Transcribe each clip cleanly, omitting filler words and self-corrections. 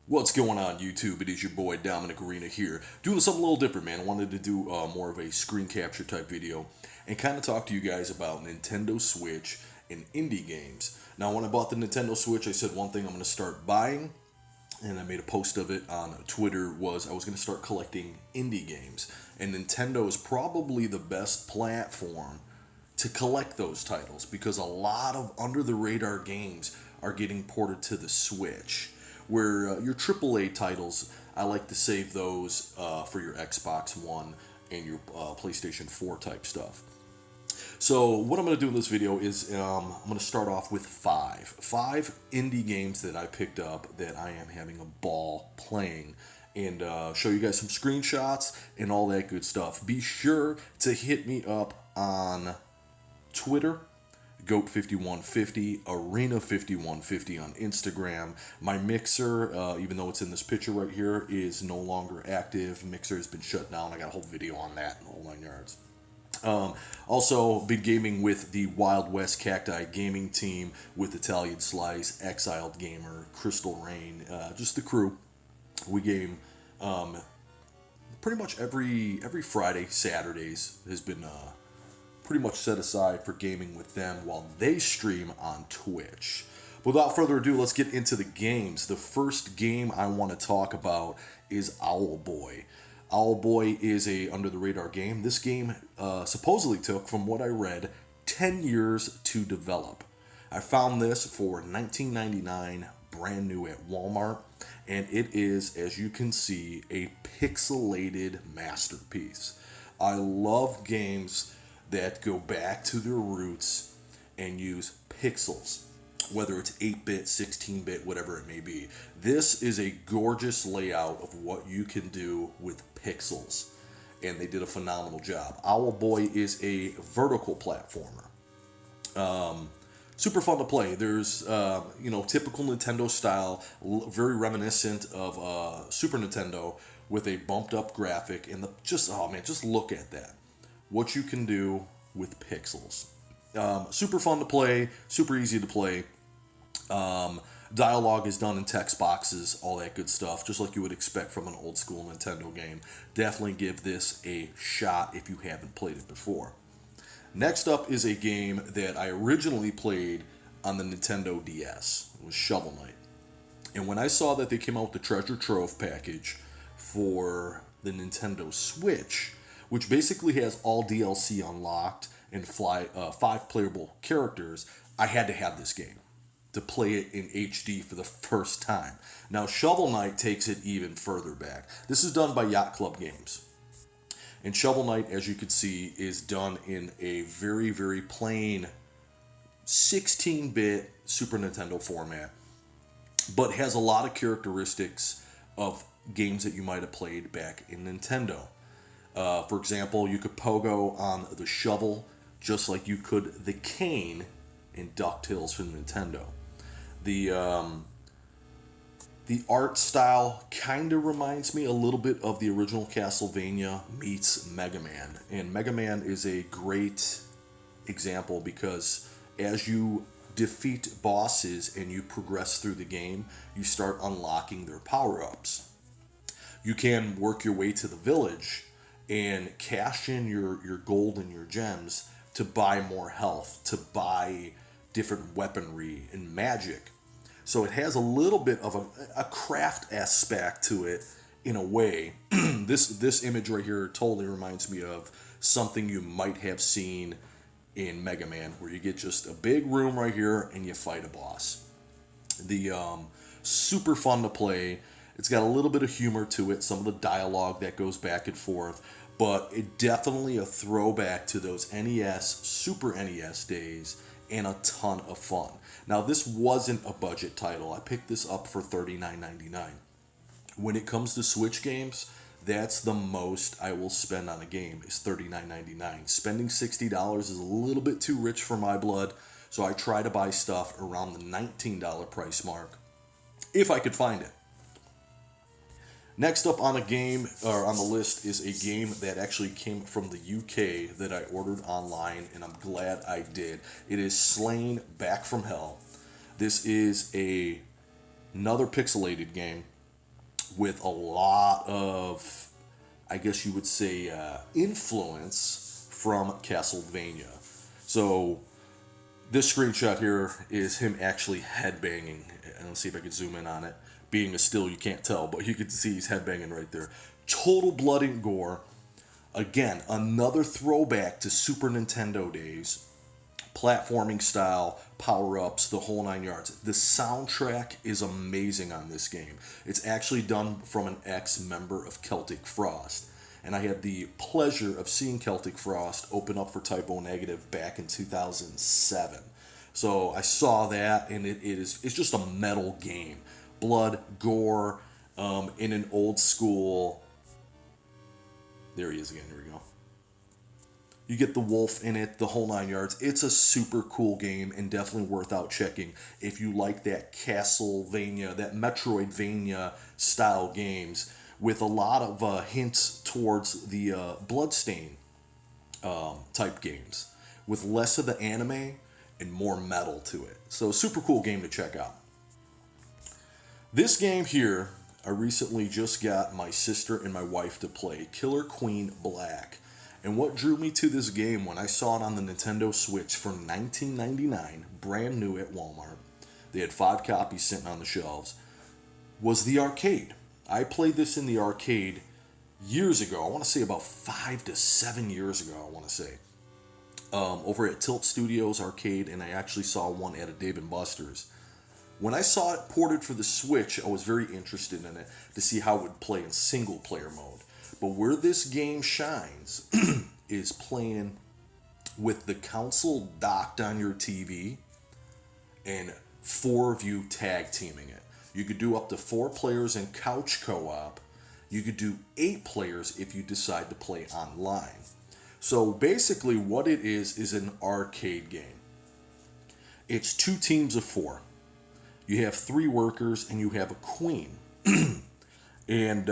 What's going on, YouTube? It is your boy Dominick here, doing something a little different, man. I wanted to do more of a screen capture type video and kind of talk to you guys about Nintendo Switch and indie games. Now, when I bought the Nintendo Switch, I said one thing I'm going to start buying, and I made a post of it on Twitter, was I was going to start collecting indie games. And Nintendo is probably the best platform to collect those titles because a lot of under-the-radar games are getting ported to the Switch. Where your AAA titles, I like to save those for your Xbox One and your PlayStation 4 type stuff. So what I'm going to do in this video is I'm going to start off with five indie games that I picked up that I am having a ball playing, and show you guys some screenshots and all that good stuff. Be sure to hit me up on Twitter, Goat5150, Arena5150 on Instagram. My Mixer, even though it's in this picture right here, is no longer active. Mixer has been shut down. I got a whole video on that in the whole 9 yards. Also, been gaming with the Wild West Cacti gaming team with Italian Slice, Exiled Gamer, Crystal Rain, just the crew. We game pretty much every Friday. Saturdays has been pretty much set aside for gaming with them while they stream on Twitch. Without further ado, let's get into the games. The first game I want to talk about is Owlboy. Owlboy is a under-the-radar game. This game supposedly took, from what I read, 10 years to develop. I found this for $19.99, brand new at Walmart, and it is, as you can see, a pixelated masterpiece. I love games that go back to their roots and use pixels, whether it's 8-bit, 16-bit, whatever it may be. This is a gorgeous layout of what you can do with pixels, and they did a phenomenal job. Owlboy is a vertical platformer. Super fun to play. There's, typical Nintendo style, very reminiscent of Super Nintendo with a bumped up graphic, and just look at that. What you can do with pixels. Super fun to play, super easy to play. Dialogue is done in text boxes, all that good stuff, just like you would expect from an old school Nintendo game. Definitely give this a shot if you haven't played it before. Next up is a game that I originally played on the Nintendo DS. It was Shovel Knight. And when I saw that they came out with the Treasure Trove package for the Nintendo Switch, which basically has all DLC unlocked and 5 playable characters, I had to have this game to play it in HD for the first time. Now, Shovel Knight takes it even further back. This is done by Yacht Club Games. And Shovel Knight, as you can see, is done in a very, very plain 16-bit Super Nintendo format, but has a lot of characteristics of games that you might have played back in Nintendo. For example, you could pogo on the shovel just like you could the cane in DuckTales from Nintendo. The art style kind of reminds me a little bit of the original Castlevania meets Mega Man. And Mega Man is a great example because as you defeat bosses and you progress through the game, you start unlocking their power-ups. You can work your way to the village and cash in your gold and your gems to buy more health, to buy different weaponry and magic. So it has a little bit of a craft aspect to it in a way. This image right here totally reminds me of something you might have seen in Mega Man, where you get just a big room right here and you fight a boss. Super fun to play. It's got a little bit of humor to it, some of the dialogue that goes back and forth, but it definitely a throwback to those NES, Super NES days, and a ton of fun. Now, this wasn't a budget title. I picked this up for $39.99. When it comes to Switch games, that's the most I will spend on a game, is $39.99. Spending $60 is a little bit too rich for my blood, so I try to buy stuff around the $19 price mark, if I could find it. Next up on on the list is a game that actually came from the UK that I ordered online, and I'm glad I did. It is Slain Back from Hell. This is another pixelated game. with a lot of, I guess you would say, influence from Castlevania. So this screenshot here is him actually headbanging. And let's see if I can zoom in on it. Being a still, you can't tell, but you can see he's headbanging right there. Total blood and gore. Again, another throwback to Super Nintendo days. Platforming style, power-ups, the whole 9 yards. The soundtrack is amazing on this game. It's actually done from an ex-member of Celtic Frost. And I had the pleasure of seeing Celtic Frost open up for Typo Negative back in 2007. So I saw that, and it's just a metal game. Blood, gore, in an old school... There he is again, here we go. You get the wolf in it, the whole 9 yards. It's a super cool game and definitely worth out checking if you like that Castlevania, that Metroidvania style games with a lot of hints towards the Bloodstain type games with less of the anime and more metal to it. So super cool game to check out. This game here, I recently just got my sister and my wife to play, Killer Queen Black. And what drew me to this game when I saw it on the Nintendo Switch for $19.99, brand new at Walmart, they had 5 copies sitting on the shelves, was the arcade. I played this in the arcade years ago. I want to say about 5 to 7 years ago, I want to say. Over at Tilt Studios Arcade, and I actually saw one at a Dave & Buster's. When I saw it ported for the Switch, I was very interested in it to see how it would play in single player mode. But where this game shines is playing with the console docked on your TV and 4 of you tag teaming it. You could do up to 4 players in couch co-op. You could do 8 players if you decide to play online. So basically what it is an arcade game. It's 2 teams of 4. You have 3 workers and you have a queen. And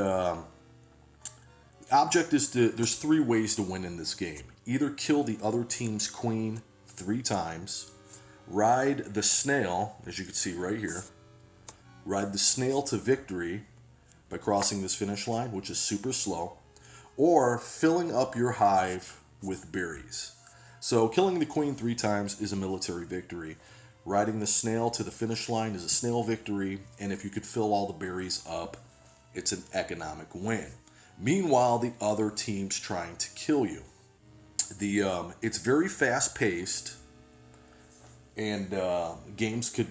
object is there's 3 ways to win in this game. Either kill the other team's queen 3 times, ride the snail, as you can see right here, ride the snail to victory by crossing this finish line, which is super slow, or filling up your hive with berries. So killing the queen 3 times is a military victory. Riding the snail to the finish line is a snail victory, and if you could fill all the berries up, it's an economic win. Meanwhile, the other team's trying to kill you. It's very fast-paced, and games could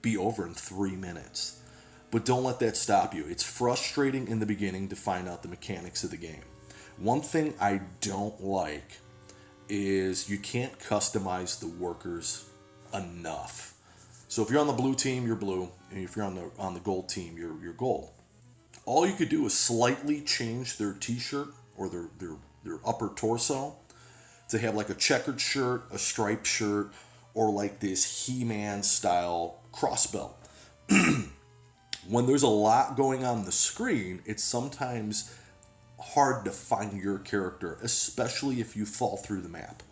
be over in 3 minutes. But don't let that stop you. It's frustrating in the beginning to find out the mechanics of the game. One thing I don't like is you can't customize the workers enough. So if you're on the blue team, you're blue, and if you're on the gold team, you're gold. All you could do is slightly change their t-shirt or their upper torso to have like a checkered shirt, a striped shirt, or like this He-Man style crossbelt. When there's a lot going on the screen, it's sometimes hard to find your character, especially if you fall through the map.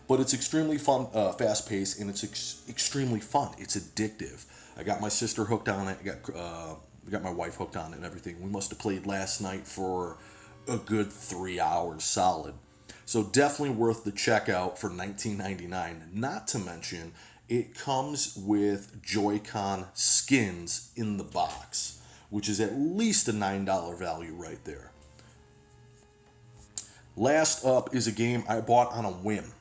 But it's extremely fun, fast-paced, and it's extremely fun. It's addictive. I got my sister hooked on it. I got my wife hooked on it and everything. We must have played last night for a good 3 hours solid. So definitely worth the checkout for $19.99. Not to mention, it comes with Joy-Con skins in the box, which is at least a $9 value right there. Last up is a game I bought on a whim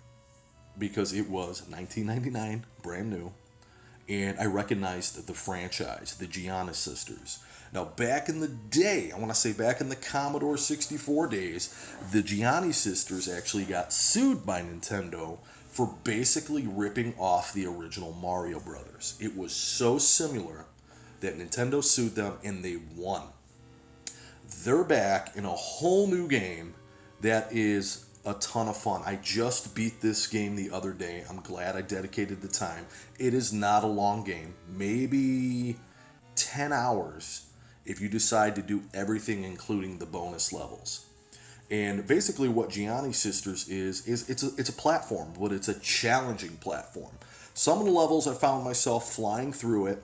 because it was $19.99, brand new, and I recognized the franchise, the Jionni Sisters. Now, back in the day, I want to say back in the Commodore 64 days, the Jionni Sisters actually got sued by Nintendo for basically ripping off the original Mario Brothers. It was so similar that Nintendo sued them and they won. They're back in a whole new game that is a ton of fun. I just beat this game the other day. I'm glad I dedicated the time. It is not a long game, maybe 10 hours if you decide to do everything including the bonus levels. And basically what Jionni Sisters is it's a platform, but it's a challenging platform. Some of the levels I found myself flying through it.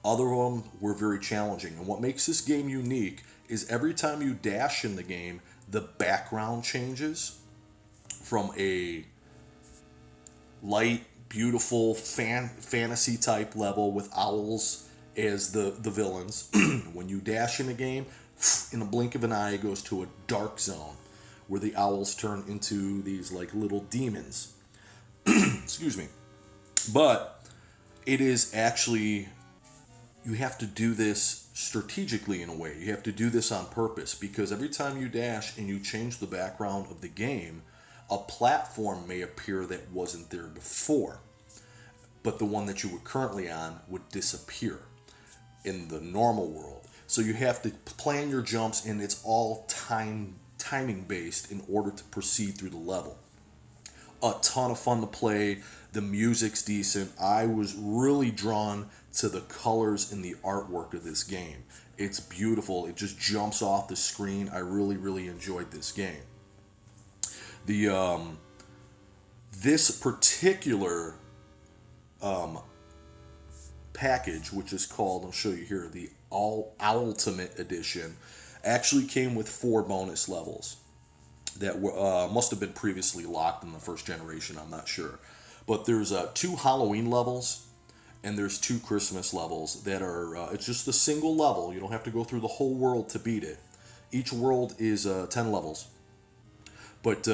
Other of them were very challenging. And what makes this game unique is every time you dash in the game, the background changes from a light, beautiful fantasy type level with owls as the villains. When you dash in the game, in a blink of an eye, it goes to a dark zone where the owls turn into these like little demons. Excuse me. But it is actually, you have to do this strategically in a way. You have to do this on purpose, because every time you dash and you change the background of the game, a platform may appear that wasn't there before, but the one that you were currently on would disappear in the normal world. So you have to plan your jumps, and it's all timing based in order to proceed through the level. A ton of fun to play. The music's decent. I was really drawn to the colors and the artwork of this game. It's beautiful. It just jumps off the screen. I really enjoyed this game. This particular package, which is called, I'll show you here, the Ultimate Edition, actually came with 4 bonus levels that must have been previously locked in the first generation. I'm not sure. But there's 2 Halloween levels, and there's 2 Christmas levels that are, it's just a single level. You don't have to go through the whole world to beat it. Each world is 10 levels. But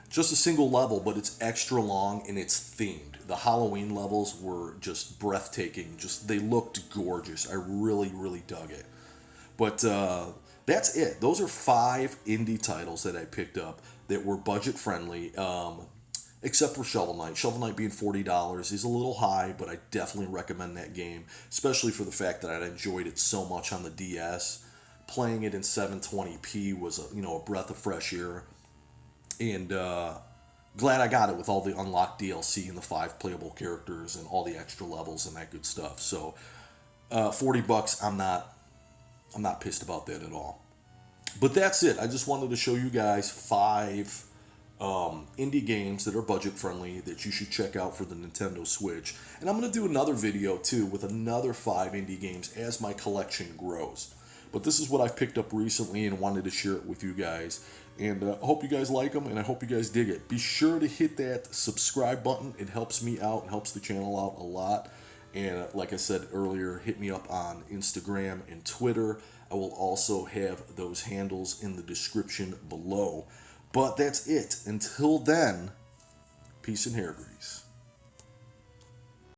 just a single level, but it's extra long and it's themed. The Halloween levels were just breathtaking. Just, they looked gorgeous. I really dug it. But that's it. Those are 5 indie titles that I picked up that were budget friendly. Except for Shovel Knight. Shovel Knight being $40 is a little high, but I definitely recommend that game, especially for the fact that I enjoyed it so much on the DS. Playing it in 720p was a breath of fresh air, and glad I got it with all the unlocked DLC and the 5 playable characters and all the extra levels and that good stuff. So $40, I'm not pissed about that at all. But that's it. I just wanted to show you guys 5 indie games that are budget friendly that you should check out for the Nintendo Switch. And I'm going to do another video too with another 5 indie games as my collection grows. But this is what I've picked up recently and wanted to share it with you guys. And I hope you guys like them, and I hope you guys dig it. Be sure to hit that subscribe button. It helps me out and helps the channel out a lot. And like I said earlier, hit me up on Instagram and Twitter. I will also have those handles in the description below. But that's it. Until then, peace and hair grease.